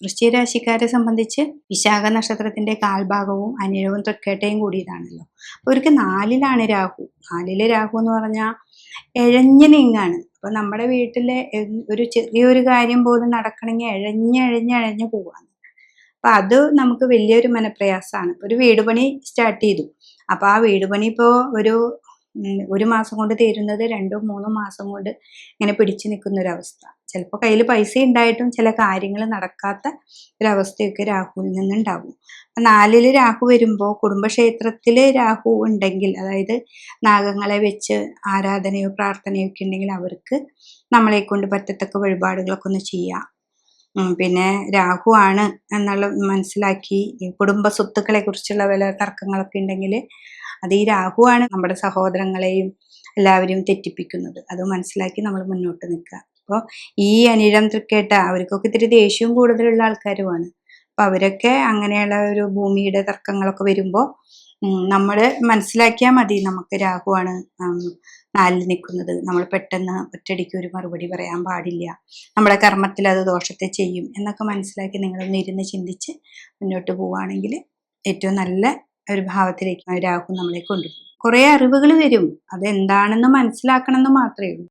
വൃശ്ചിക രാശിക്കാരെ സംബന്ധിച്ച് വിശാഖ നക്ഷത്രത്തിന്റെ കാൽഭാഗവും അനിഴവും തൃക്കേട്ടയും കൂടിയതാണല്ലോ. അവർക്ക് 4-ലാണ് രാഹു. 4-ല് രാഹു എന്ന് പറഞ്ഞാൽ എഴഞ്ഞു നീങ്ങാണ്. അപ്പൊ നമ്മുടെ വീട്ടിലെ ഒരു ചെറിയൊരു കാര്യം പോലും നടക്കണമെങ്കിൽ എഴഞ്ഞ് പോവാണ്. അപ്പൊ അത് നമുക്ക് വലിയൊരു മനപ്രയാസമാണ്. ഒരു വീട് പണി സ്റ്റാർട്ട് ചെയ്തു. അപ്പൊ ആ വീട് പണി ഇപ്പോൾ ഒരു മാസം കൊണ്ട് തീരുന്നത് 2-3 മാസം കൊണ്ട് ഇങ്ങനെ പിടിച്ചു നിൽക്കുന്ന ഒരവസ്ഥ. ചിലപ്പോൾ കയ്യിൽ പൈസ ഉണ്ടായിട്ടും ചില കാര്യങ്ങൾ നടക്കാത്ത ഒരവസ്ഥയൊക്കെ രാഹുവിൽ നിന്നുണ്ടാകും. 4-ല് രാഹു വരുമ്പോൾ കുടുംബക്ഷേത്രത്തിൽ രാഹു ഉണ്ടെങ്കിൽ, അതായത് നാഗങ്ങളെ വെച്ച് ആരാധനയോ പ്രാർത്ഥനയോ ഒക്കെ ഉണ്ടെങ്കിൽ അവർക്ക് നമ്മളെ കൊണ്ട് പറ്റത്തക്ക വഴിപാടുകളൊക്കെ ഒന്ന് ചെയ്യാം. പിന്നെ രാഹു ആണ് എന്നുള്ള മനസ്സിലാക്കി കുടുംബ സ്വത്തുക്കളെ കുറിച്ചുള്ള വല്ല തർക്കങ്ങളൊക്കെ ഉണ്ടെങ്കിൽ അത് ഈ രാഹു ആണ് നമ്മുടെ സഹോദരങ്ങളെയും എല്ലാവരെയും തെറ്റിപ്പിക്കുന്നത്. അത് മനസ്സിലാക്കി നമ്മൾ മുന്നോട്ട് നിൽക്കുക. അപ്പോൾ ഈ അനിഴം തൃക്കേട്ട അവർക്കൊക്കെ ഇത്തിരി ദേഷ്യവും കൂടുതലുള്ള ആൾക്കാരുമാണ്. അപ്പൊ അവരൊക്കെ അങ്ങനെയുള്ള ഒരു ഭൂമിയുടെ തർക്കങ്ങളൊക്കെ വരുമ്പോൾ നമ്മൾ മനസ്സിലാക്കിയാൽ മതി, നമുക്ക് രാഹുവാണ് 4-ൽ നിൽക്കുന്നത്. നമ്മൾ പെട്ടെന്ന് ഒറ്റയടിക്ക് ഒരു മറുപടി പറയാൻ പാടില്ല, നമ്മുടെ കർമ്മത്തിൽ അത് ദോഷത്തെ ചെയ്യും എന്നൊക്കെ മനസ്സിലാക്കി നിങ്ങളൊന്ന് ഇരുന്ന് ചിന്തിച്ച് മുന്നോട്ട് പോവുകയാണെങ്കിൽ ഏറ്റവും നല്ല ഒരു ഭാവത്തിലേക്ക് രാഹു നമ്മളെ കൊണ്ടുപോകും. കുറേ അറിവുകൾ വരും. അതെന്താണെന്ന് മനസ്സിലാക്കണം എന്ന് മാത്രമേ ഉള്ളൂ.